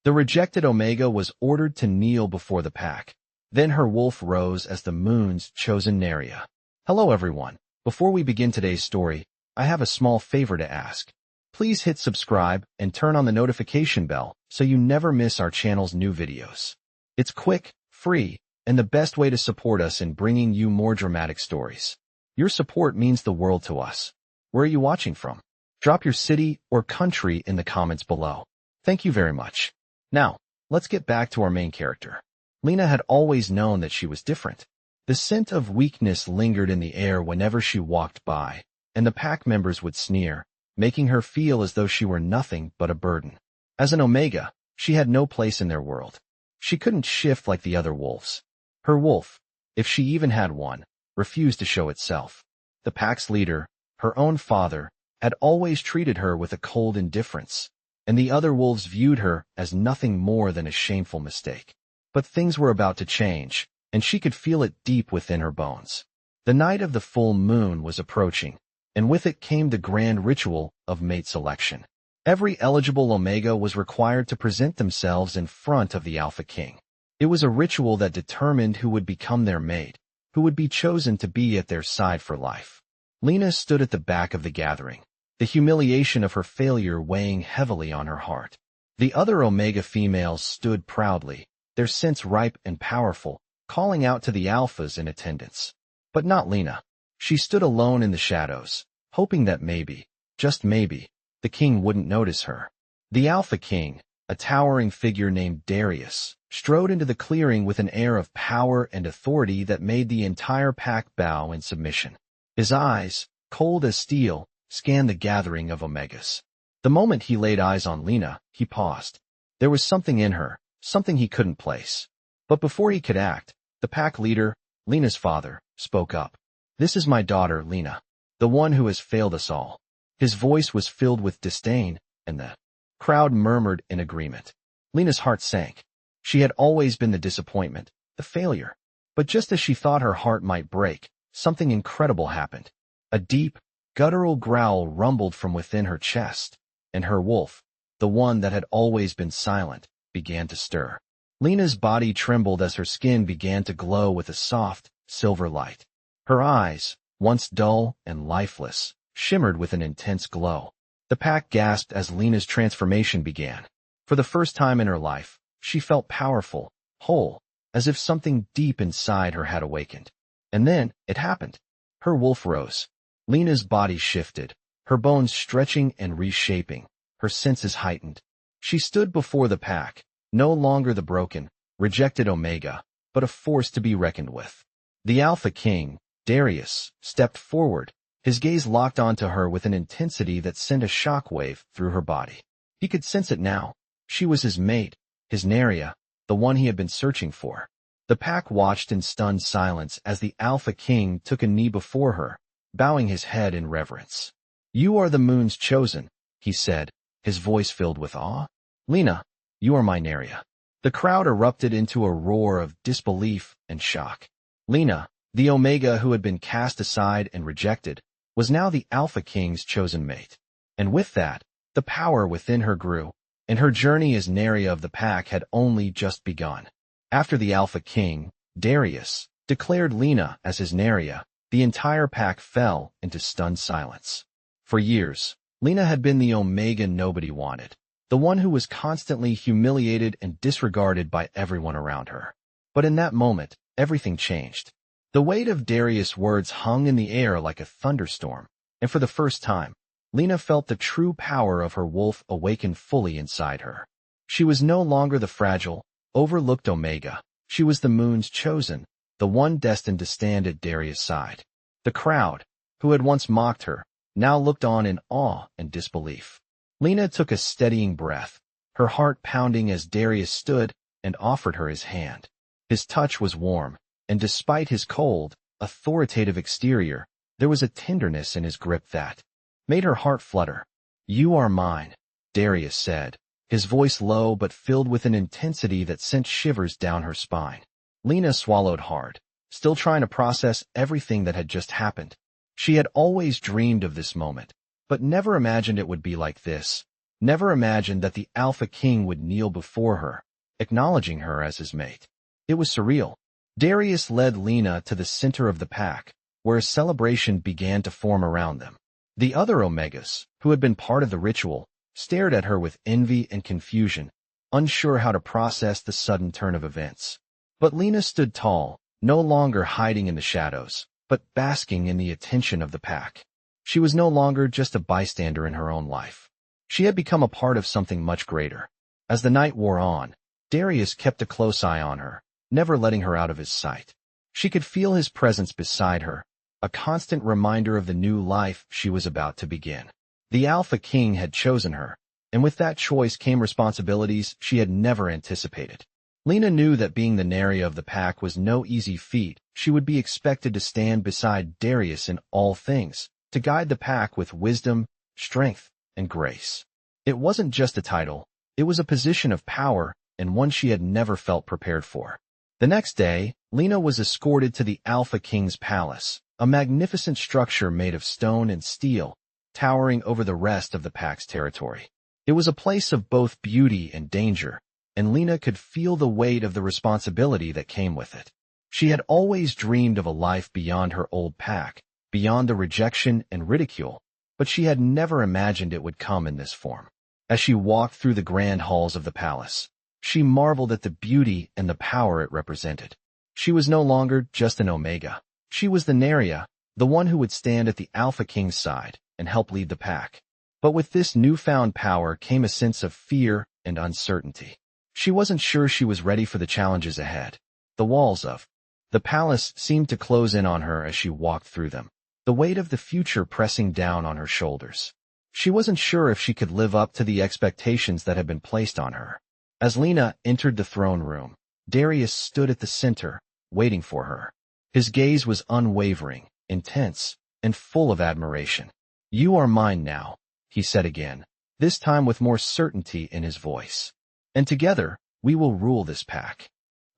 The rejected Omega was ordered to kneel before the pack. Then her wolf rose as the moon's chosen Nariah. Hello everyone. Before we begin today's story, I have a small favor to ask. Please hit subscribe and turn on the notification bell so you never miss our channel's new videos. It's quick, free, and the best way to support us in bringing you more dramatic stories. Your support means the world to us. Where are you watching from? Drop your city or country in the comments below. Thank you very much. Now, let's get back to our main character. Lina had always known that she was different. The scent of weakness lingered in the air whenever she walked by, and the pack members would sneer, making her feel as though she were nothing but a burden. As an Omega, she had no place in their world. She couldn't shift like the other wolves. Her wolf, if she even had one, refused to show itself. The pack's leader, her own father, had always treated her with a cold indifference, and the other wolves viewed her as nothing more than a shameful mistake. But things were about to change, and she could feel it deep within her bones. The night of the full moon was approaching, and with it came the grand ritual of mate selection. Every eligible Omega was required to present themselves in front of the Alpha King. It was a ritual that determined who would become their mate, who would be chosen to be at their side for life. Lina stood at the back of the gathering, the humiliation of her failure weighing heavily on her heart. The other Omega females stood proudly, their scents ripe and powerful, calling out to the Alphas in attendance. But not Lina. She stood alone in the shadows, hoping that maybe, just maybe, the king wouldn't notice her. The Alpha King, a towering figure named Darius, strode into the clearing with an air of power and authority that made the entire pack bow in submission. His eyes, cold as steel, scanned the gathering of Omegas. The moment he laid eyes on Lina, he paused. There was something in her, something he couldn't place. But before he could act, the pack leader, Lina's father, spoke up. "This is my daughter, Lina, the one who has failed us all." His voice was filled with disdain, and the crowd murmured in agreement. Lina's heart sank. She had always been the disappointment, the failure. But just as she thought her heart might break, something incredible happened. A deep, guttural growl rumbled from within her chest, and her wolf, the one that had always been silent, began to stir. Lina's body trembled as her skin began to glow with a soft, silver light. Her eyes, once dull and lifeless, shimmered with an intense glow. The pack gasped as Lina's transformation began. For the first time in her life, she felt powerful, whole, as if something deep inside her had awakened. And then, it happened. Her wolf rose. Lina's body shifted, her bones stretching and reshaping, her senses heightened. She stood before the pack, no longer the broken, rejected Omega, but a force to be reckoned with. The Alpha King, Darius, stepped forward, his gaze locked onto her with an intensity that sent a shockwave through her body. He could sense it now. She was his mate, his Nariah, the one he had been searching for. The pack watched in stunned silence as the Alpha King took a knee before her, bowing his head in reverence. "You are the moon's chosen," he said, his voice filled with awe. "Lina, you are my Nariah." The crowd erupted into a roar of disbelief and shock. Lina, the Omega who had been cast aside and rejected, was now the Alpha King's chosen mate. And with that, the power within her grew, and her journey as Nariah of the pack had only just begun. After the Alpha King, Darius, declared Lina as his Nariah, the entire pack fell into stunned silence. For years, Lina had been the Omega nobody wanted, the one who was constantly humiliated and disregarded by everyone around her. But in that moment, everything changed. The weight of Darius' words hung in the air like a thunderstorm, and for the first time, Lina felt the true power of her wolf awaken fully inside her. She was no longer the fragile, overlooked Omega. She was the moon's chosen, the one destined to stand at Darius' side. The crowd, who had once mocked her, now looked on in awe and disbelief. Lina took a steadying breath, her heart pounding as Darius stood and offered her his hand. His touch was warm, and despite his cold, authoritative exterior, there was a tenderness in his grip that made her heart flutter. "You are mine," Darius said, his voice low but filled with an intensity that sent shivers down her spine. Lina swallowed hard, still trying to process everything that had just happened. She had always dreamed of this moment, but never imagined it would be like this. never imagined that the Alpha King would kneel before her, acknowledging her as his mate. It was surreal. Darius led Lina to the center of the pack, where a celebration began to form around them. The other Omegas, who had been part of the ritual, stared at her with envy and confusion, unsure how to process the sudden turn of events. But Lina stood tall, no longer hiding in the shadows, but basking in the attention of the pack. She was no longer just a bystander in her own life. She had become a part of something much greater. As the night wore on, Darius kept a close eye on her, never letting her out of his sight. She could feel his presence beside her, a constant reminder of the new life she was about to begin. The Alpha King had chosen her, and with that choice came responsibilities she had never anticipated. Lina knew that being the Nariah of the pack was no easy feat. She would be expected to stand beside Darius in all things, to guide the pack with wisdom, strength, and grace. It wasn't just a title, it was a position of power, and one she had never felt prepared for. The next day, Lina was escorted to the Alpha King's palace, a magnificent structure made of stone and steel, towering over the rest of the pack's territory. It was a place of both beauty and danger, and Lina could feel the weight of the responsibility that came with it. She had always dreamed of a life beyond her old pack, beyond the rejection and ridicule, but she had never imagined it would come in this form. As she walked through the grand halls of the palace, she marveled at the beauty and the power it represented. She was no longer just an Omega. She was the Nariah, the one who would stand at the Alpha King's side and help lead the pack. But with this newfound power came a sense of fear and uncertainty. She wasn't sure she was ready for the challenges ahead. The walls of the palace seemed to close in on her as she walked through them, the weight of the future pressing down on her shoulders. She wasn't sure if she could live up to the expectations that had been placed on her. As Lina entered the throne room, Darius stood at the center, waiting for her. His gaze was unwavering, intense, and full of admiration. "You are mine now," he said again, this time with more certainty in his voice. "And together, we will rule this pack."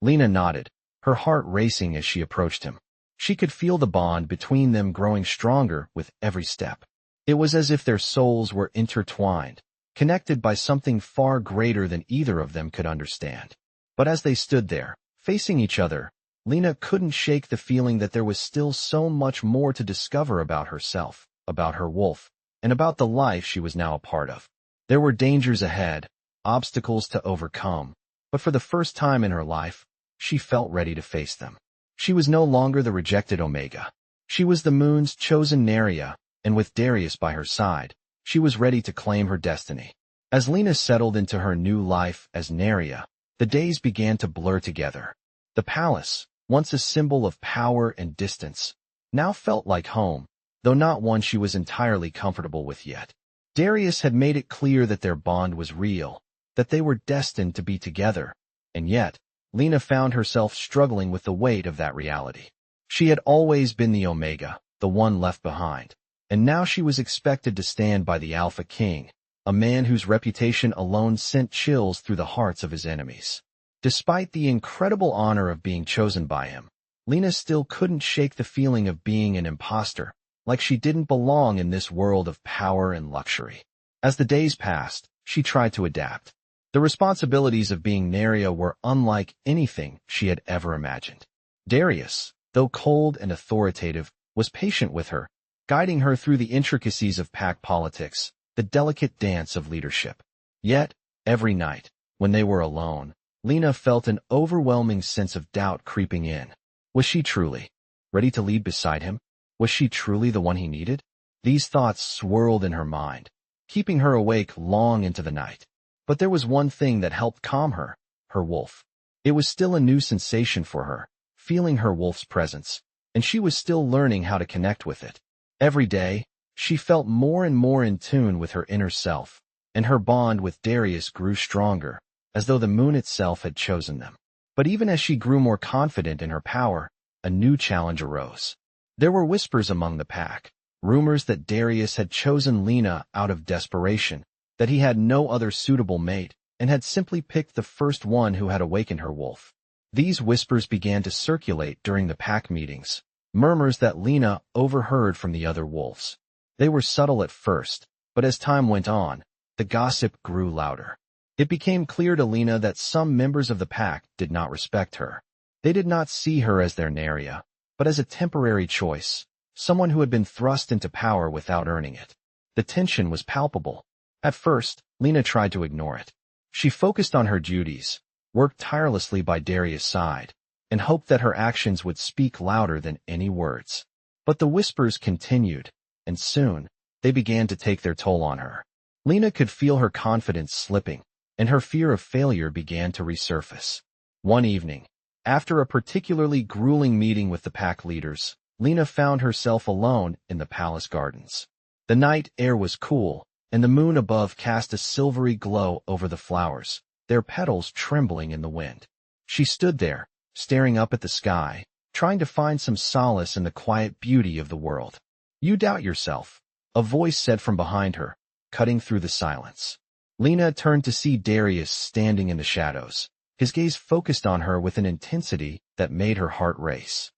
Lina nodded, her heart racing as she approached him. She could feel the bond between them growing stronger with every step. It was as if their souls were intertwined, connected by something far greater than either of them could understand. But as they stood there, facing each other, Lina couldn't shake the feeling that there was still so much more to discover about herself, about her wolf, and about the life she was now a part of. There were dangers ahead, obstacles to overcome, but for the first time in her life, she felt ready to face them. She was no longer the rejected Omega. She was the moon's chosen Nariah, and with Darius by her side, she was ready to claim her destiny. As Lina settled into her new life as Nariah, the days began to blur together. The palace, once a symbol of power and distance, now felt like home, though not one she was entirely comfortable with yet. Darius had made it clear that their bond was real, that they were destined to be together, and yet, Lina found herself struggling with the weight of that reality. She had always been the Omega, the one left behind, and now she was expected to stand by the Alpha King, a man whose reputation alone sent chills through the hearts of his enemies. Despite the incredible honor of being chosen by him, Lina still couldn't shake the feeling of being an imposter, like she didn't belong in this world of power and luxury. As the days passed, she tried to adapt. The responsibilities of being Nariah were unlike anything she had ever imagined. Darius, though cold and authoritative, was patient with her, guiding her through the intricacies of pack politics, the delicate dance of leadership. Yet, every night, when they were alone, Lina felt an overwhelming sense of doubt creeping in. Was she truly ready to lead beside him? Was she truly the one he needed? These thoughts swirled in her mind, keeping her awake long into the night. But there was one thing that helped calm her, her wolf. It was still a new sensation for her, feeling her wolf's presence, and she was still learning how to connect with it. Every day, she felt more and more in tune with her inner self, and her bond with Darius grew stronger, as though the moon itself had chosen them. But even as she grew more confident in her power, a new challenge arose. There were whispers among the pack, rumors that Darius had chosen Lina out of desperation, that he had no other suitable mate, and had simply picked the first one who had awakened her wolf. These whispers began to circulate during the pack meetings, murmurs that Lina overheard from the other wolves. They were subtle at first, but as time went on, the gossip grew louder. It became clear to Lina that some members of the pack did not respect her. They did not see her as their Nariah, but as a temporary choice, someone who had been thrust into power without earning it. The tension was palpable. At first, Lina tried to ignore it. She focused on her duties, worked tirelessly by Darius' side, and hoped that her actions would speak louder than any words. But the whispers continued, and soon, they began to take their toll on her. Lina could feel her confidence slipping, and her fear of failure began to resurface. One evening, after a particularly grueling meeting with the pack leaders, Lina found herself alone in the palace gardens. The night air was cool, and the moon above cast a silvery glow over the flowers, their petals trembling in the wind. She stood there, staring up at the sky, trying to find some solace in the quiet beauty of the world. "You doubt yourself," a voice said from behind her, cutting through the silence. Lina turned to see Darius standing in the shadows, his gaze focused on her with an intensity that made her heart race.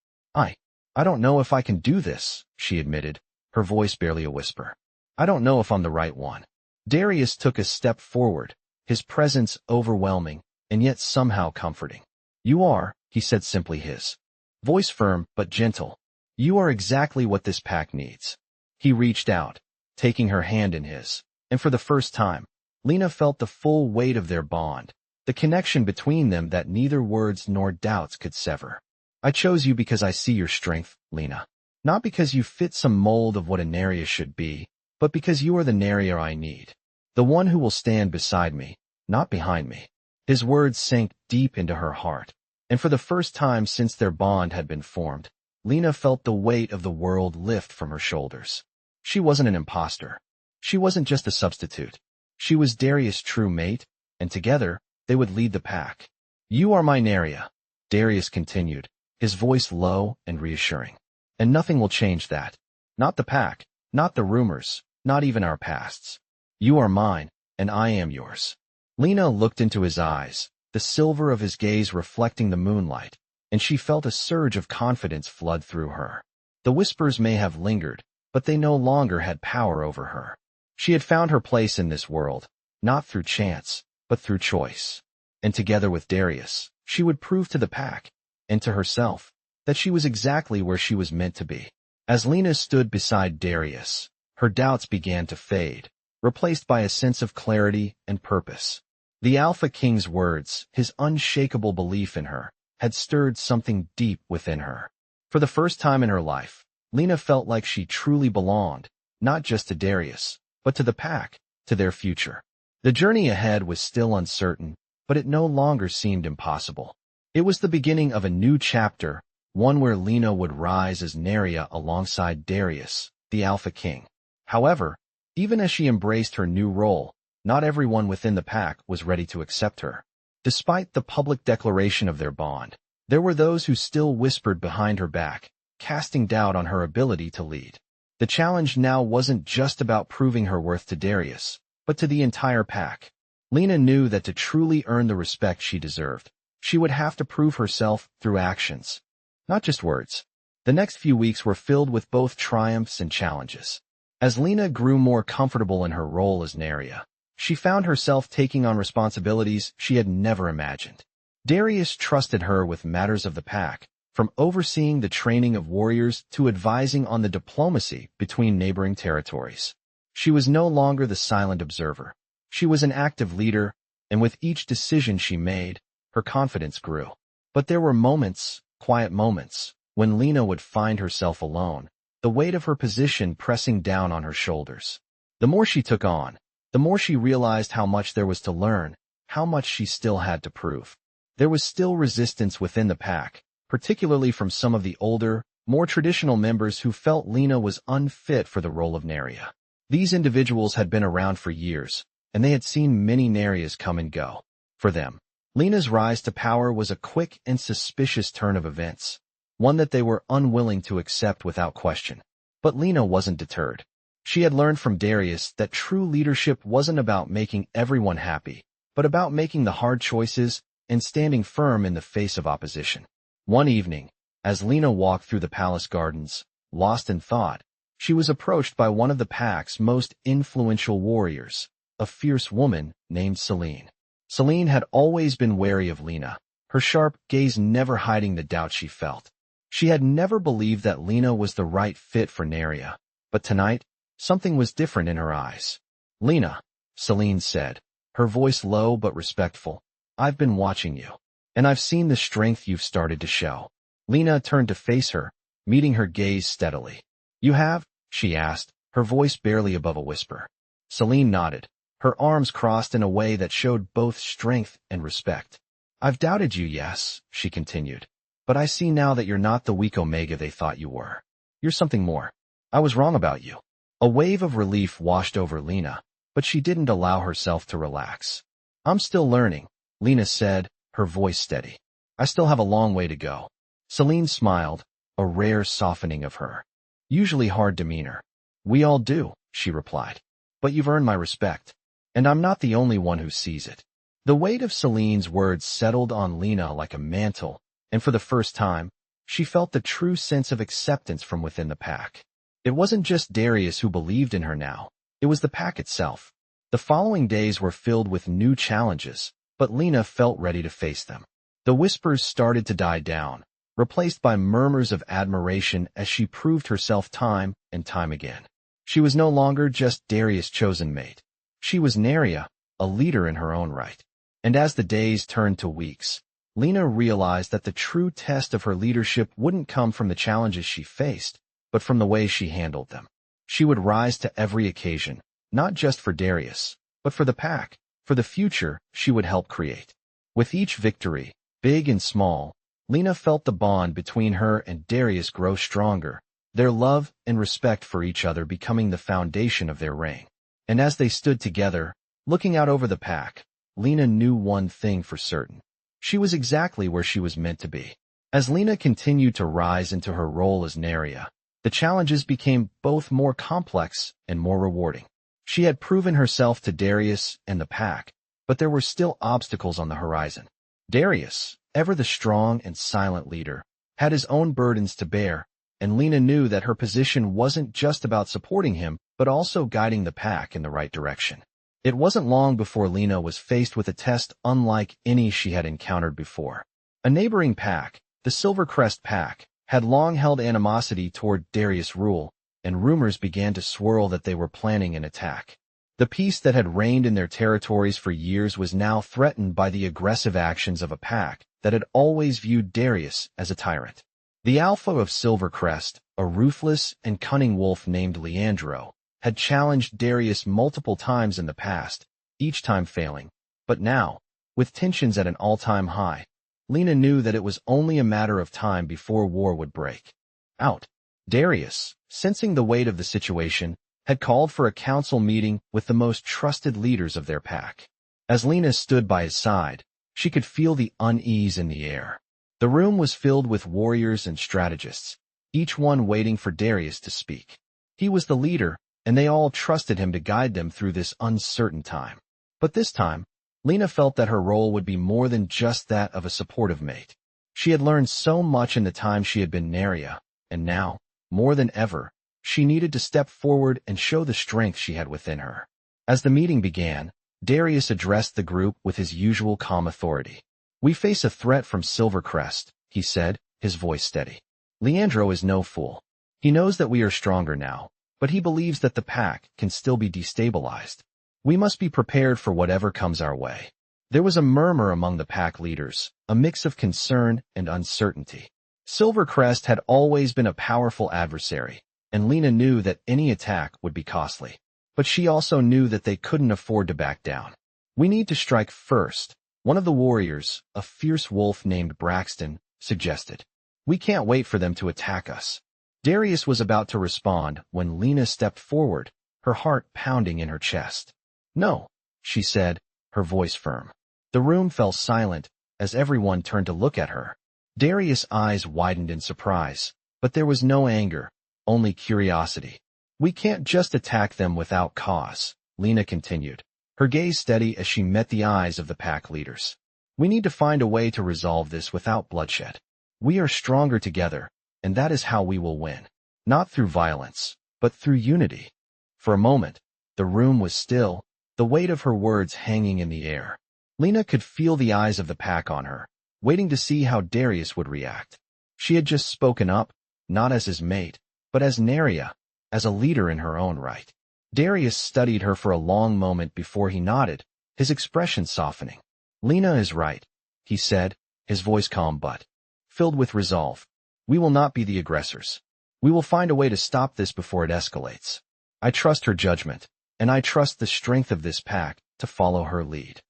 I don't know if I can do this," she admitted, her voice barely a whisper. "I don't know if I'm the right one." Darius took a step forward, his presence overwhelming and yet somehow comforting. "You are," he said simply, his voice firm but gentle. "You are exactly what this pack needs." He reached out, taking her hand in his, and for the first time, Lina felt the full weight of their bond, the connection between them that neither words nor doubts could sever. "I chose you because I see your strength, Lina. Not because you fit some mold of what a Nariah should be, but because you are the Nariah I need. The one who will stand beside me, not behind me." His words sank deep into her heart, and for the first time since their bond had been formed, Lina felt the weight of the world lift from her shoulders. She wasn't an imposter. She wasn't just a substitute. She was Darius' true mate, and together, they would lead the pack. "You are my Nariah," Darius continued, his voice low and reassuring. "And nothing will change that. Not the pack, not the rumors, not even our pasts. You are mine, and I am yours." Lina looked into his eyes, the silver of his gaze reflecting the moonlight, and she felt a surge of confidence flood through her. The whispers may have lingered, but they no longer had power over her. She had found her place in this world, not through chance, but through choice. And together with Darius, she would prove to the pack, and to herself, that she was exactly where she was meant to be. As Lina stood beside Darius, her doubts began to fade, replaced by a sense of clarity and purpose. The Alpha King's words, his unshakable belief in her, had stirred something deep within her. For the first time in her life, Lina felt like she truly belonged, not just to Darius, but to the pack, to their future. The journey ahead was still uncertain, but it no longer seemed impossible. It was the beginning of a new chapter, one where Lina would rise as Nariah alongside Darius, the Alpha King. However, even as she embraced her new role, not everyone within the pack was ready to accept her. Despite the public declaration of their bond, there were those who still whispered behind her back, casting doubt on her ability to lead. The challenge now wasn't just about proving her worth to Darius, but to the entire pack. Lina knew that to truly earn the respect she deserved, she would have to prove herself through actions, not just words. The next few weeks were filled with both triumphs and challenges. As Lina grew more comfortable in her role as Nariah, she found herself taking on responsibilities she had never imagined. Darius trusted her with matters of the pack, from overseeing the training of warriors to advising on the diplomacy between neighboring territories. She was no longer the silent observer. She was an active leader, and with each decision she made, her confidence grew. But there were moments, quiet moments, when Lina would find herself alone, the weight of her position pressing down on her shoulders. The more she took on, the more she realized how much there was to learn, how much she still had to prove. There was still resistance within the pack, particularly from some of the older, more traditional members who felt Lina was unfit for the role of Nariah. These individuals had been around for years, and they had seen many Nariahs come and go. For them, Lina's rise to power was a quick and suspicious turn of events, one that they were unwilling to accept without question. But Lina wasn't deterred. She had learned from Darius that true leadership wasn't about making everyone happy, but about making the hard choices and standing firm in the face of opposition. One evening, as Lina walked through the palace gardens, lost in thought, she was approached by one of the pack's most influential warriors, a fierce woman named Celine. Celine had always been wary of Lina, her sharp gaze never hiding the doubt she felt. She had never believed that Lina was the right fit for Nariah, but tonight, something was different in her eyes. "Lina," Celine said, her voice low but respectful, "I've been watching you, and I've seen the strength you've started to show." Lina turned to face her, meeting her gaze steadily. "You have?" she asked, her voice barely above a whisper. Celine nodded, her arms crossed in a way that showed both strength and respect. "I've doubted you, yes," she continued, "but I see now that you're not the weak Omega they thought you were. You're something more. I was wrong about you." A wave of relief washed over Lina, but she didn't allow herself to relax. "I'm still learning," Lina said, her voice steady. "I still have a long way to go." Celine smiled, a rare softening of her usually hard demeanor. "We all do," she replied. "But you've earned my respect, and I'm not the only one who sees it." The weight of Celine's words settled on Lina like a mantle, and for the first time, she felt the true sense of acceptance from within the pack. It wasn't just Darius who believed in her now, it was the pack itself. The following days were filled with new challenges, but Lina felt ready to face them. The whispers started to die down, replaced by murmurs of admiration as she proved herself time and time again. She was no longer just Darius' chosen mate. She was Nariah, a leader in her own right. And as the days turned to weeks, Lina realized that the true test of her leadership wouldn't come from the challenges she faced, but from the way she handled them. She would rise to every occasion, not just for Darius, but for the pack, for the future she would help create. With each victory, big and small, Lina felt the bond between her and Darius grow stronger, their love and respect for each other becoming the foundation of their reign. And as they stood together, looking out over the pack, Lina knew one thing for certain. She was exactly where she was meant to be. As Lina continued to rise into her role as Nariah, the challenges became both more complex and more rewarding. She had proven herself to Darius and the pack, but there were still obstacles on the horizon. Darius, ever the strong and silent leader, had his own burdens to bear, and Lina knew that her position wasn't just about supporting him, but also guiding the pack in the right direction. It wasn't long before Lina was faced with a test unlike any she had encountered before. A neighboring pack, the Silvercrest pack, had long held animosity toward Darius' rule, and rumors began to swirl that they were planning an attack. The peace that had reigned in their territories for years was now threatened by the aggressive actions of a pack that had always viewed Darius as a tyrant. The alpha of Silvercrest, a ruthless and cunning wolf named Leandro, had challenged Darius multiple times in the past, each time failing. But now, with tensions at an all-time high, Lina knew that it was only a matter of time before war would break out. Darius, sensing the weight of the situation, had called for a council meeting with the most trusted leaders of their pack. As Lina stood by his side, she could feel the unease in the air. The room was filled with warriors and strategists, each one waiting for Darius to speak. He was the leader, and they all trusted him to guide them through this uncertain time. But this time, Lina felt that her role would be more than just that of a supportive mate. She had learned so much in the time she had been Nariah, and now, more than ever, she needed to step forward and show the strength she had within her. As the meeting began, Darius addressed the group with his usual calm authority. "We face a threat from Silvercrest," he said, his voice steady. "Leandro is no fool. He knows that we are stronger now, but he believes that the pack can still be destabilized. We must be prepared for whatever comes our way." There was a murmur among the pack leaders, a mix of concern and uncertainty. Silvercrest had always been a powerful adversary, and Lina knew that any attack would be costly. But she also knew that they couldn't afford to back down. "We need to strike first," one of the warriors, a fierce wolf named Braxton, suggested. "We can't wait for them to attack us." Darius was about to respond when Lina stepped forward, her heart pounding in her chest. "No," she said, her voice firm. The room fell silent as everyone turned to look at her. Darius' eyes widened in surprise, but there was no anger, only curiosity. "We can't just attack them without cause," Lina continued, her gaze steady as she met the eyes of the pack leaders. "We need to find a way to resolve this without bloodshed. We are stronger together, and that is how we will win. Not through violence, but through unity." For a moment, the room was still, the weight of her words hanging in the air. Lina could feel the eyes of the pack on her, waiting to see how Darius would react. She had just spoken up, not as his mate, but as Nariah, as a leader in her own right. Darius studied her for a long moment before he nodded, his expression softening. "Lina is right," he said, his voice calm but filled with resolve. "We will not be the aggressors. We will find a way to stop this before it escalates. I trust her judgment, and I trust the strength of this pack to follow her lead."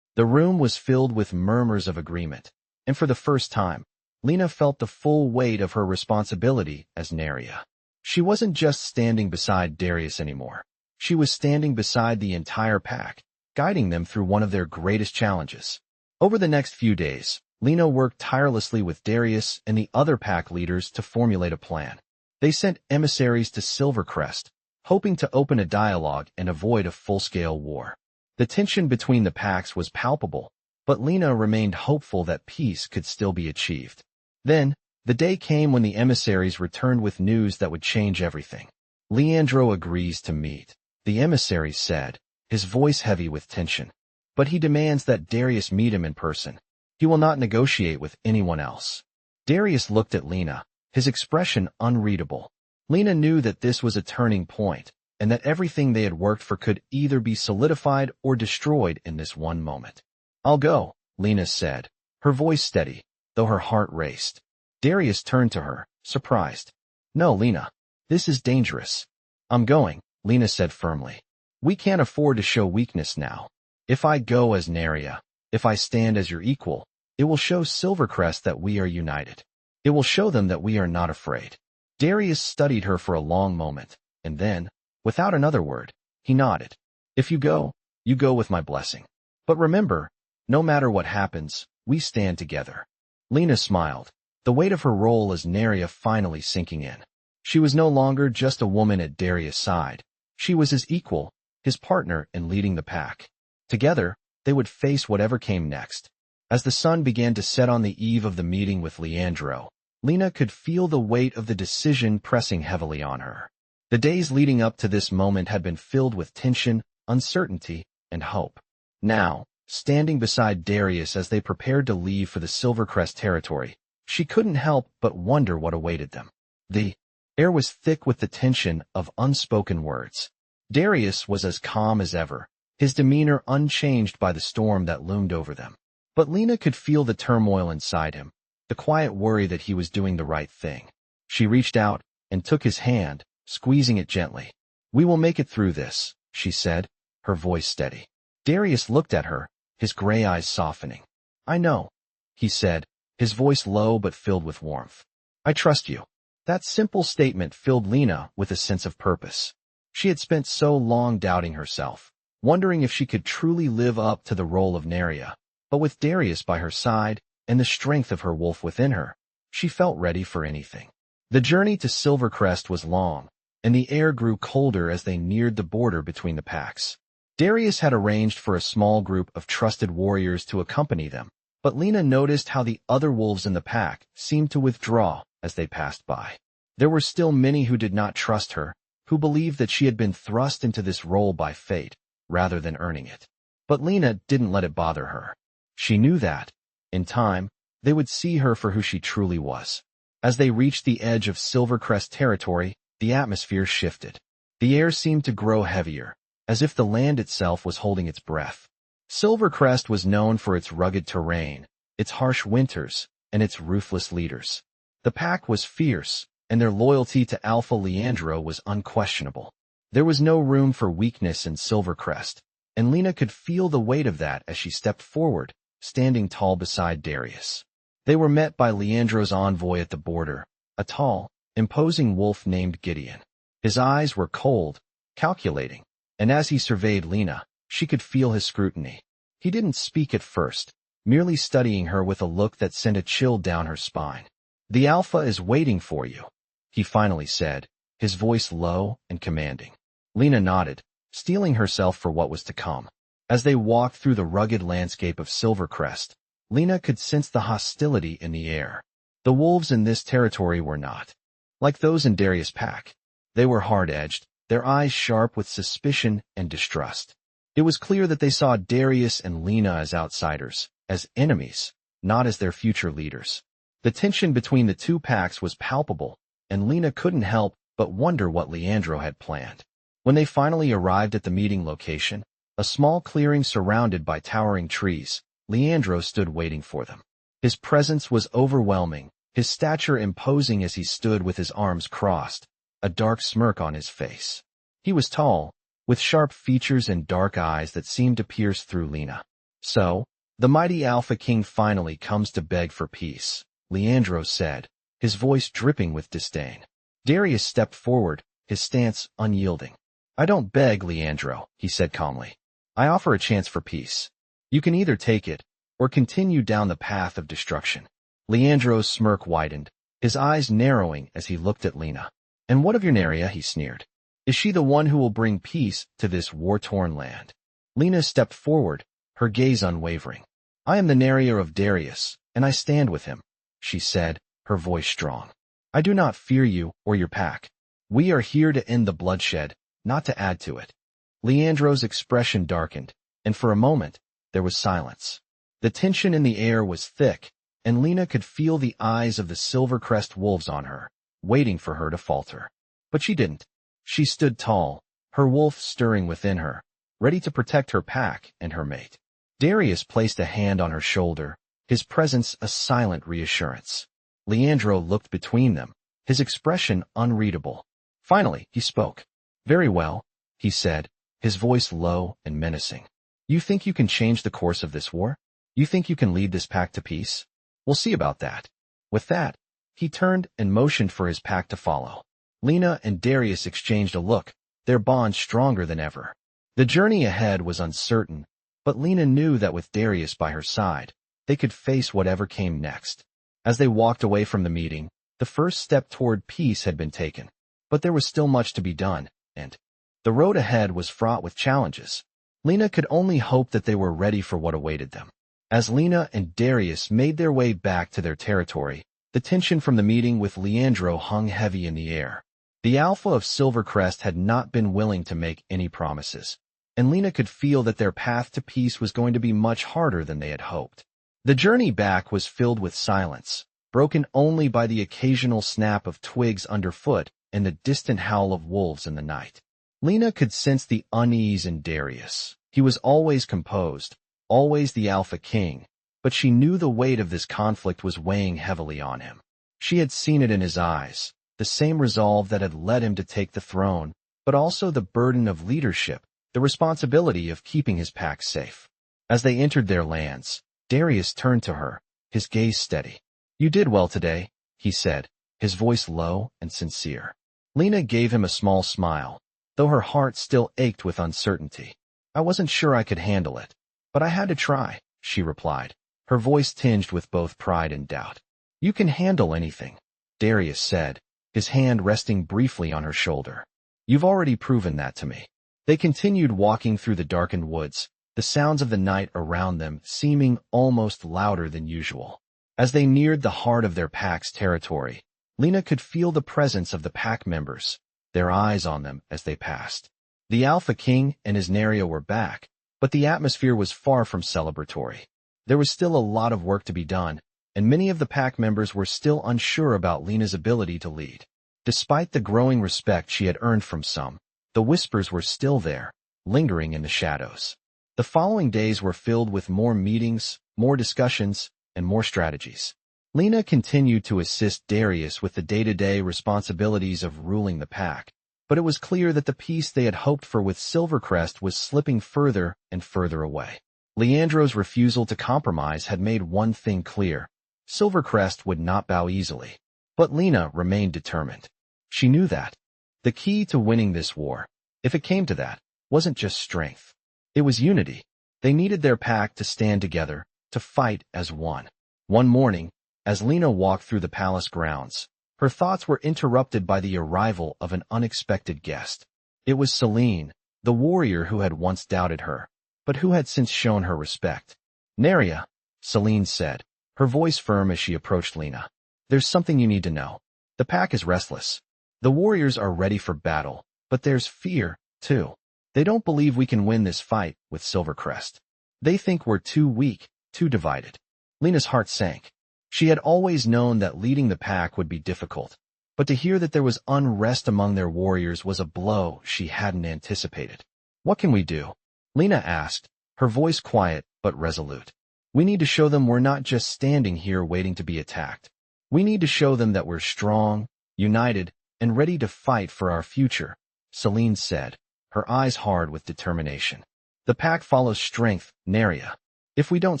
The room was filled with murmurs of agreement, and for the first time, Lina felt the full weight of her responsibility as Nariah. She wasn't just standing beside Darius anymore. She was standing beside the entire pack, guiding them through one of their greatest challenges. Over the next few days, Lina worked tirelessly with Darius and the other pack leaders to formulate a plan. They sent emissaries to Silvercrest, hoping to open a dialogue and avoid a full-scale war. The tension between the packs was palpable, but Lina remained hopeful that peace could still be achieved. Then, the day came when the emissaries returned with news that would change everything. "Leandro agrees to meet," the emissary said, his voice heavy with tension. "But he demands that Darius meet him in person. He will not negotiate with anyone else." Darius looked at Lina, his expression unreadable. Lina knew that this was a turning point, and that everything they had worked for could either be solidified or destroyed in this one moment. "I'll go," Lina said, her voice steady, though her heart raced. Darius turned to her, surprised. "No, Lina. This is dangerous." "I'm going," Lina said firmly. "We can't afford to show weakness now. If I go as Nariah, if I stand as your equal, it will show Silvercrest that we are united. It will show them that we are not afraid." Darius studied her for a long moment, and then, without another word, he nodded. "If you go with my blessing. But remember, no matter what happens, we stand together." Lina smiled, the weight of her role as Nariah finally sinking in. She was no longer just a woman at Darius' side. She was his equal, his partner in leading the pack. Together, they would face whatever came next. As the sun began to set on the eve of the meeting with Leandro, Lina could feel the weight of the decision pressing heavily on her. The days leading up to this moment had been filled with tension, uncertainty, and hope. Now, standing beside Darius as they prepared to leave for the Silvercrest territory, she couldn't help but wonder what awaited them. The air was thick with the tension of unspoken words. Darius was as calm as ever, his demeanor unchanged by the storm that loomed over them. But Lina could feel the turmoil inside him, the quiet worry that he was doing the right thing. She reached out and took his hand, squeezing it gently. "We will make it through this," she said, her voice steady. Darius looked at her, his gray eyes softening. "I know," he said, his voice low but filled with warmth. "I trust you." That simple statement filled Lina with a sense of purpose. She had spent so long doubting herself, wondering if she could truly live up to the role of Nariah. But with Darius by her side, and the strength of her wolf within her, she felt ready for anything. The journey to Silvercrest was long, and the air grew colder as they neared the border between the packs. Darius had arranged for a small group of trusted warriors to accompany them, but Lina noticed how the other wolves in the pack seemed to withdraw as they passed by. There were still many who did not trust her, who believed that she had been thrust into this role by fate, rather than earning it. But Lina didn't let it bother her. She knew that, in time, they would see her for who she truly was. As they reached the edge of Silvercrest territory, the atmosphere shifted. The air seemed to grow heavier, as if the land itself was holding its breath. Silvercrest was known for its rugged terrain, its harsh winters, and its ruthless leaders. The pack was fierce, and their loyalty to Alpha Leandro was unquestionable. There was no room for weakness in Silvercrest, and Lina could feel the weight of that as she stepped forward, standing tall beside Darius. They were met by Leandro's envoy at the border, a tall, imposing wolf named Gideon. His eyes were cold, calculating, and as he surveyed Lina, she could feel his scrutiny. He didn't speak at first, merely studying her with a look that sent a chill down her spine. "The Alpha is waiting for you," he finally said, his voice low and commanding. Lina nodded, steeling herself for what was to come. As they walked through the rugged landscape of Silvercrest, Lina could sense the hostility in the air. The wolves in this territory were not like those in Darius' pack. They were hard-edged, their eyes sharp with suspicion and distrust. It was clear that they saw Darius and Lina as outsiders, as enemies, not as their future leaders. The tension between the two packs was palpable, and Lina couldn't help but wonder what Leandro had planned. When they finally arrived at the meeting location, a small clearing surrounded by towering trees, Leandro stood waiting for them. His presence was overwhelming, his stature imposing as he stood with his arms crossed, a dark smirk on his face. He was tall, with sharp features and dark eyes that seemed to pierce through Lina. "So, the mighty Alpha King finally comes to beg for peace," Leandro said, his voice dripping with disdain. Darius stepped forward, his stance unyielding. "I don't beg, Leandro," he said calmly. "I offer a chance for peace. You can either take it, or continue down the path of destruction." Leandro's smirk widened, his eyes narrowing as he looked at Lina. "And what of your Nariah?" he sneered. "Is she the one who will bring peace to this war-torn land?" Lina stepped forward, her gaze unwavering. "I am the Nariah of Darius, and I stand with him," she said, her voice strong. "I do not fear you or your pack. We are here to end the bloodshed, not to add to it." Leandro's expression darkened, and for a moment, there was silence. The tension in the air was thick, and Lina could feel the eyes of the Silvercrest wolves on her, waiting for her to falter. But she didn't. She stood tall, her wolf stirring within her, ready to protect her pack and her mate. Darius placed a hand on her shoulder, his presence a silent reassurance. Leandro looked between them, his expression unreadable. Finally, he spoke. "Very well," he said, his voice low and menacing. "You think you can change the course of this war? You think you can lead this pack to peace? We'll see about that." With that, he turned and motioned for his pack to follow. Lina and Darius exchanged a look, their bond stronger than ever. The journey ahead was uncertain, but Lina knew that with Darius by her side, they could face whatever came next. As they walked away from the meeting, the first step toward peace had been taken. But there was still much to be done, and the road ahead was fraught with challenges. Lina could only hope that they were ready for what awaited them. As Lina and Darius made their way back to their territory, the tension from the meeting with Leandro hung heavy in the air. The Alpha of Silvercrest had not been willing to make any promises, and Lina could feel that their path to peace was going to be much harder than they had hoped. The journey back was filled with silence, broken only by the occasional snap of twigs underfoot and the distant howl of wolves in the night. Lina could sense the unease in Darius. He was always composed, always the Alpha King, but she knew the weight of this conflict was weighing heavily on him. She had seen it in his eyes, the same resolve that had led him to take the throne, but also the burden of leadership, the responsibility of keeping his pack safe. As they entered their lands, Darius turned to her, his gaze steady. "You did well today," he said, his voice low and sincere. Lina gave him a small smile, though her heart still ached with uncertainty. "I wasn't sure I could handle it, but I had to try," she replied, her voice tinged with both pride and doubt. "You can handle anything," Darius said, his hand resting briefly on her shoulder. "You've already proven that to me." They continued walking through the darkened woods, the sounds of the night around them seeming almost louder than usual. As they neared the heart of their pack's territory, Lina could feel the presence of the pack members, their eyes on them as they passed. The Alpha King and his Nariah were back, but the atmosphere was far from celebratory. There was still a lot of work to be done, and many of the pack members were still unsure about Lina's ability to lead. Despite the growing respect she had earned from some, the whispers were still there, lingering in the shadows. The following days were filled with more meetings, more discussions, and more strategies. Lina continued to assist Darius with the day-to-day responsibilities of ruling the pack, but it was clear that the peace they had hoped for with Silvercrest was slipping further and further away. Leandro's refusal to compromise had made one thing clear: Silvercrest would not bow easily. But Lina remained determined. She knew that the key to winning this war, if it came to that, wasn't just strength. It was unity. They needed their pack to stand together, to fight as one. One morning, as Lina walked through the palace grounds, her thoughts were interrupted by the arrival of an unexpected guest. It was Selene, the warrior who had once doubted her, but who had since shown her respect. "Nariah," Selene said, her voice firm as she approached Lina. "There's something you need to know. The pack is restless. The warriors are ready for battle, but there's fear, too. They don't believe we can win this fight with Silvercrest. They think we're too weak, too divided. Lina's heart sank. She had always known that leading the pack would be difficult, but to hear that there was unrest among their warriors was a blow she hadn't anticipated. What can we do? Lina asked, her voice quiet but resolute. We need to show them we're not just standing here waiting to be attacked. We need to show them that we're strong, united, and ready to fight for our future, Celine said, her eyes hard with determination. The pack follows strength, Nariah. If we don't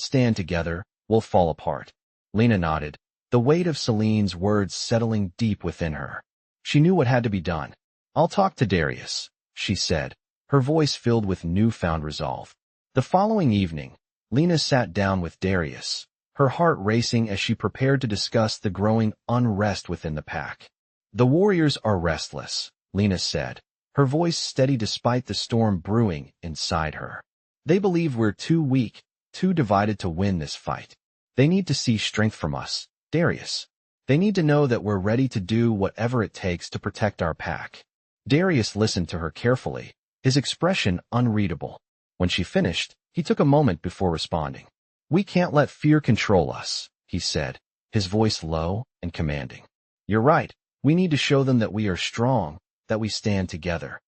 stand together, we'll fall apart. Lina nodded, the weight of Celine's words settling deep within her. She knew what had to be done. I'll talk to Darius, she said, her voice filled with newfound resolve. The following evening, Lina sat down with Darius, her heart racing as she prepared to discuss the growing unrest within the pack. The warriors are restless, Lina said, her voice steady despite the storm brewing inside her. They believe we're too weak, too divided to win this fight. They need to see strength from us, Darius. They need to know that we're ready to do whatever it takes to protect our pack. Darius listened to her carefully, his expression unreadable. When she finished, he took a moment before responding. We can't let fear control us, he said, his voice low and commanding. You're right. We need to show them that we are strong, that we stand together.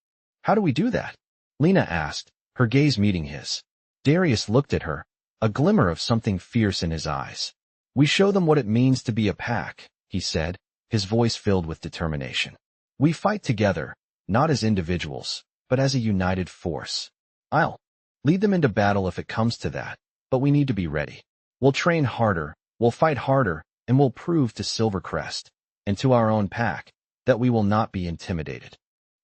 How do we do that? Lina asked, her gaze meeting his. Darius looked at her, a glimmer of something fierce in his eyes. We show them what it means to be a pack, he said, his voice filled with determination. We fight together, not as individuals, but as a united force. I'll lead them into battle if it comes to that, but we need to be ready. We'll train harder, we'll fight harder, and we'll prove to Silvercrest, and to our own pack, that we will not be intimidated.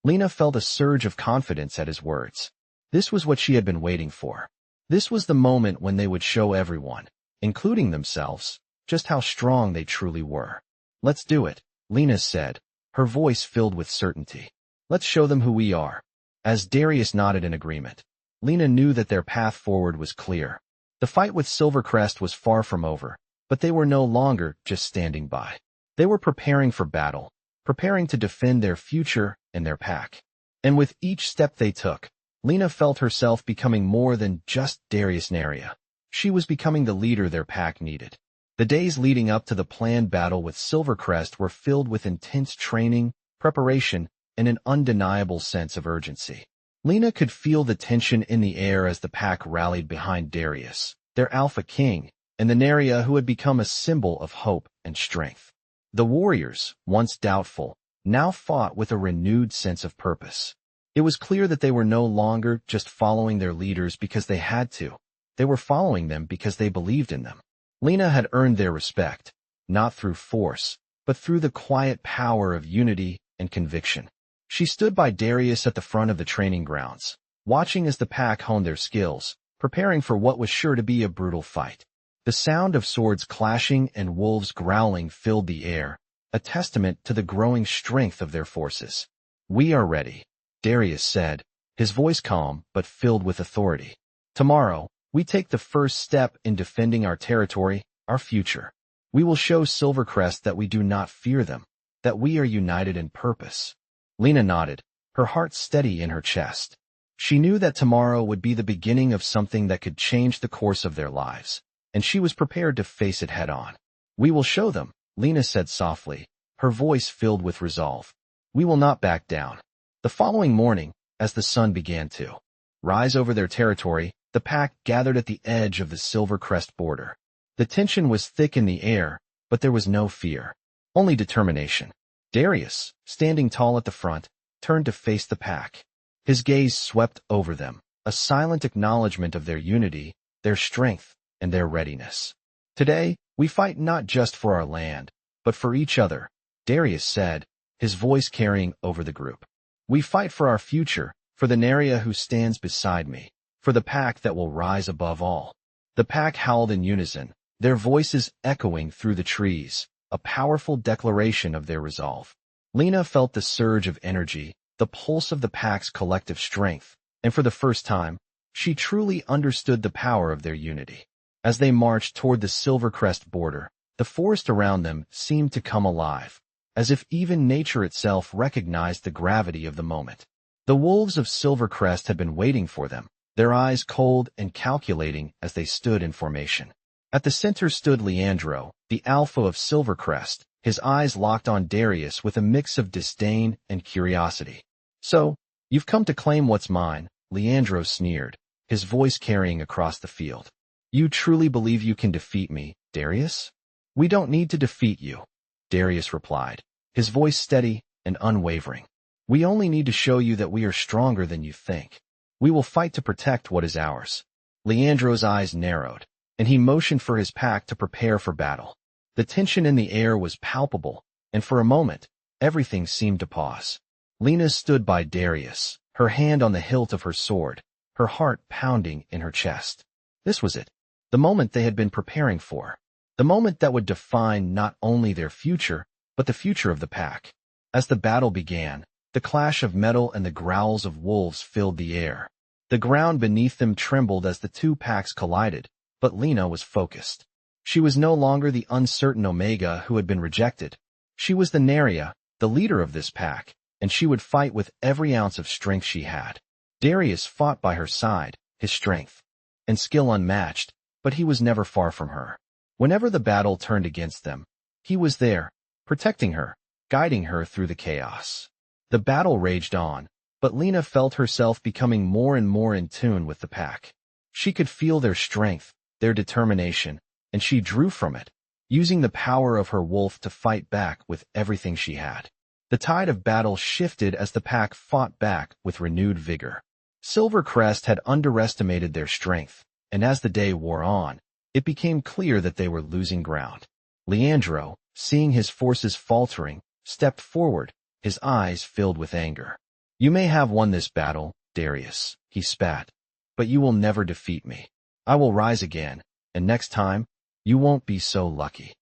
Lina felt a surge of confidence at his words. This was what she had been waiting for. This was the moment when they would show everyone, including themselves, just how strong they truly were. Let's do it, Lina said, her voice filled with certainty. Let's show them who we are. As Darius nodded in agreement, Lina knew that their path forward was clear. The fight with Silvercrest was far from over, but they were no longer just standing by. They were preparing for battle, preparing to defend their future and their pack. And with each step they took, Lina felt herself becoming more than just Darius Nariah. She was becoming the leader their pack needed. The days leading up to the planned battle with Silvercrest were filled with intense training, preparation, and an undeniable sense of urgency. Lina could feel the tension in the air as the pack rallied behind Darius, their alpha king, and the Nariah who had become a symbol of hope and strength. The warriors, once doubtful, now fought with a renewed sense of purpose. It was clear that they were no longer just following their leaders because they had to. They were following them because they believed in them. Lina had earned their respect, not through force, but through the quiet power of unity and conviction. She stood by Darius at the front of the training grounds, watching as the pack honed their skills, preparing for what was sure to be a brutal fight. The sound of swords clashing and wolves growling filled the air, a testament to the growing strength of their forces. We are ready, Darius said, his voice calm but filled with authority. Tomorrow, we take the first step in defending our territory, our future. We will show Silvercrest that we do not fear them, that we are united in purpose. Lina nodded, her heart steady in her chest. She knew that tomorrow would be the beginning of something that could change the course of their lives, and she was prepared to face it head-on. We will show them, Lina said softly, her voice filled with resolve. We will not back down. The following morning, as the sun began to rise over their territory, the pack gathered at the edge of the Silvercrest border. The tension was thick in the air, but there was no fear, only determination. Darius, standing tall at the front, turned to face the pack. His gaze swept over them, a silent acknowledgement of their unity, their strength, and their readiness. Today, we fight not just for our land, but for each other, Darius said, his voice carrying over the group. We fight for our future, for the Nariah who stands beside me, for the pack that will rise above all. The pack howled in unison, their voices echoing through the trees, a powerful declaration of their resolve. Lina felt the surge of energy, the pulse of the pack's collective strength, and for the first time, she truly understood the power of their unity. As they marched toward the Silvercrest border, the forest around them seemed to come alive, as if even nature itself recognized the gravity of the moment. The wolves of Silvercrest had been waiting for them, their eyes cold and calculating as they stood in formation. At the center stood Leandro, the alpha of Silvercrest, his eyes locked on Darius with a mix of disdain and curiosity. "So, you've come to claim what's mine," Leandro sneered, his voice carrying across the field. "You truly believe you can defeat me, Darius?" "We don't need to defeat you," Darius replied, his voice steady and unwavering. "We only need to show you that we are stronger than you think. We will fight to protect what is ours." Leandro's eyes narrowed, and he motioned for his pack to prepare for battle. The tension in the air was palpable, and for a moment, everything seemed to pause. Lina stood by Darius, her hand on the hilt of her sword, her heart pounding in her chest. This was it, the moment they had been preparing for, the moment that would define not only their future, but the future of the pack. As the battle began, the clash of metal and the growls of wolves filled the air. The ground beneath them trembled as the two packs collided, but Lina was focused. She was no longer the uncertain Omega who had been rejected. She was the Nariah, the leader of this pack, and she would fight with every ounce of strength she had. Darius fought by her side, his strength and skill unmatched, but he was never far from her. Whenever the battle turned against them, he was there, protecting her, guiding her through the chaos. The battle raged on, but Lina felt herself becoming more and more in tune with the pack. She could feel their strength, their determination, and she drew from it, using the power of her wolf to fight back with everything she had. The tide of battle shifted as the pack fought back with renewed vigor. Silvercrest had underestimated their strength, and as the day wore on, it became clear that they were losing ground. Leandro, seeing his forces faltering, stepped forward, his eyes filled with anger. "You may have won this battle, Darius," he spat, "but you will never defeat me. I will rise again, and next time, you won't be so lucky."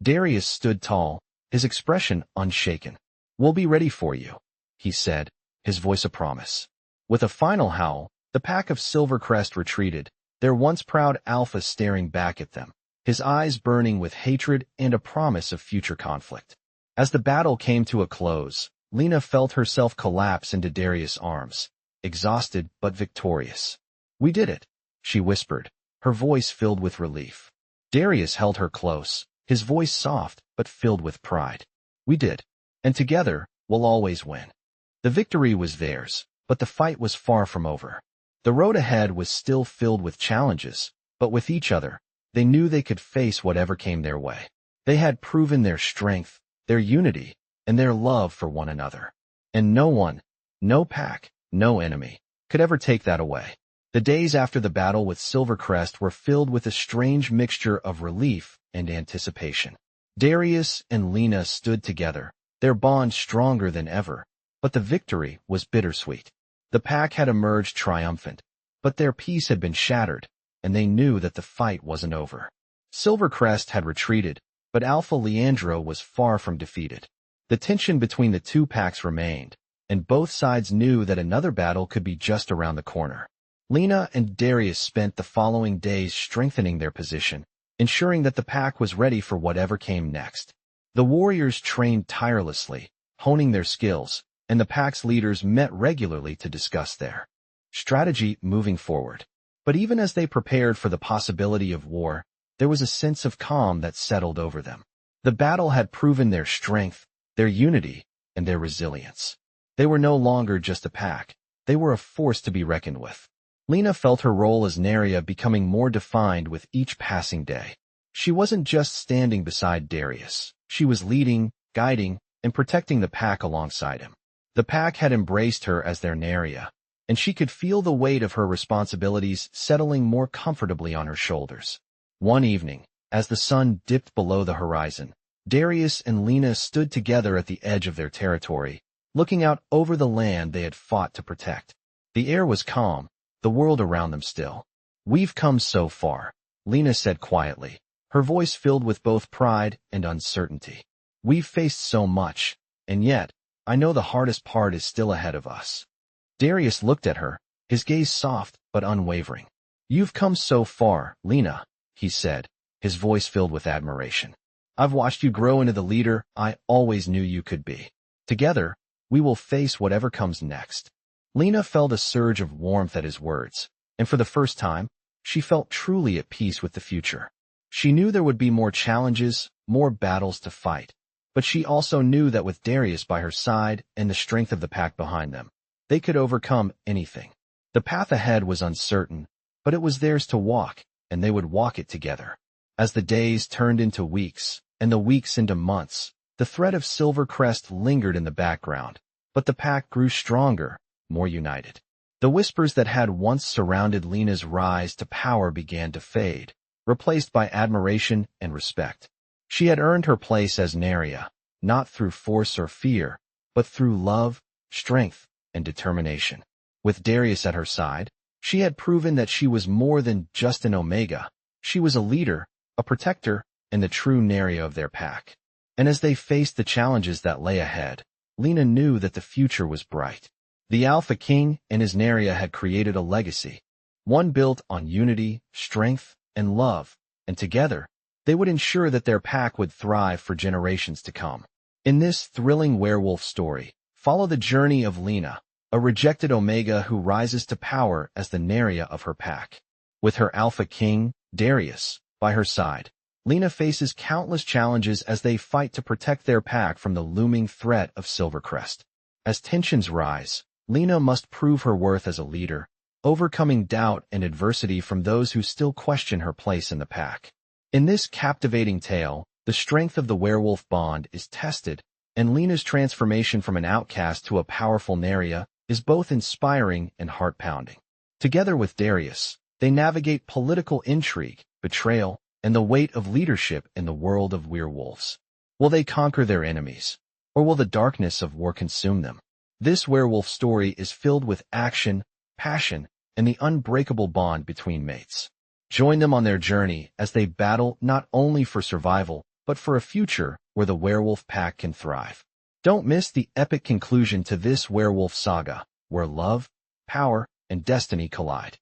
Darius stood tall, his expression unshaken. "We'll be ready for you," he said, his voice a promise. With a final howl, the pack of Silvercrest retreated, their once proud alpha staring back at them, his eyes burning with hatred and a promise of future conflict. As the battle came to a close, Lina felt herself collapse into Darius' arms, exhausted but victorious. "We did it," she whispered, her voice filled with relief. Darius held her close, his voice soft but filled with pride. "We did. And together, we'll always win." The victory was theirs, but the fight was far from over. The road ahead was still filled with challenges, but with each other, they knew they could face whatever came their way. They had proven their strength, their unity, and their love for one another. And no one, no pack, no enemy, could ever take that away. The days after the battle with Silvercrest were filled with a strange mixture of relief and anticipation. Darius and Lina stood together, their bond stronger than ever, but the victory was bittersweet. The pack had emerged triumphant, but their peace had been shattered, and they knew that the fight wasn't over. Silvercrest had retreated, but Alpha Leandro was far from defeated. The tension between the two packs remained, and both sides knew that another battle could be just around the corner. Lina and Darius spent the following days strengthening their position, ensuring that the pack was ready for whatever came next. The warriors trained tirelessly, honing their skills, and the pack's leaders met regularly to discuss their strategy moving forward. But even as they prepared for the possibility of war, there was a sense of calm that settled over them. The battle had proven their strength, their unity, and their resilience. They were no longer just a pack, they were a force to be reckoned with. Lina felt her role as Nariah becoming more defined with each passing day. She wasn't just standing beside Darius, she was leading, guiding, and protecting the pack alongside him. The pack had embraced her as their Nariah, and she could feel the weight of her responsibilities settling more comfortably on her shoulders. One evening, as the sun dipped below the horizon, Darius and Lina stood together at the edge of their territory, looking out over the land they had fought to protect. The air was calm, the world around them still. "We've come so far," Lina said quietly, her voice filled with both pride and uncertainty. "We've faced so much, and yet, I know the hardest part is still ahead of us." Darius looked at her, his gaze soft but unwavering. "You've come so far, Lina," he said, his voice filled with admiration. "I've watched you grow into the leader I always knew you could be. Together, we will face whatever comes next." Lina felt a surge of warmth at his words, and for the first time, she felt truly at peace with the future. She knew there would be more challenges, more battles to fight, but she also knew that with Darius by her side and the strength of the pack behind them, they could overcome anything. The path ahead was uncertain, but it was theirs to walk, and they would walk it together. As the days turned into weeks, and the weeks into months, the threat of Silvercrest lingered in the background, but the pack grew stronger, more united. The whispers that had once surrounded Lina's rise to power began to fade, replaced by admiration and respect. She had earned her place as Nariah, not through force or fear, but through love, strength, and determination. With Darius at her side, she had proven that she was more than just an Omega. She was a leader, a protector, and the true Nariah of their pack. And as they faced the challenges that lay ahead, Lina knew that the future was bright. The Alpha King and his Nariah had created a legacy, one built on unity, strength, and love, and together, they would ensure that their pack would thrive for generations to come. In this thrilling werewolf story, follow the journey of Lina, a rejected Omega who rises to power as the Nariah of her pack. With her Alpha King, Darius, by her side, Lina faces countless challenges as they fight to protect their pack from the looming threat of Silvercrest. As tensions rise, Lina must prove her worth as a leader, overcoming doubt and adversity from those who still question her place in the pack. In this captivating tale, the strength of the werewolf bond is tested, and Lina's transformation from an outcast to a powerful Nariah is both inspiring and heart-pounding. Together with Darius, they navigate political intrigue, betrayal, and the weight of leadership in the world of werewolves. Will they conquer their enemies, or will the darkness of war consume them? This werewolf story is filled with action, passion, and the unbreakable bond between mates. Join them on their journey as they battle not only for survival, but for a future where the werewolf pack can thrive. Don't miss the epic conclusion to this werewolf saga, where love, power, and destiny collide.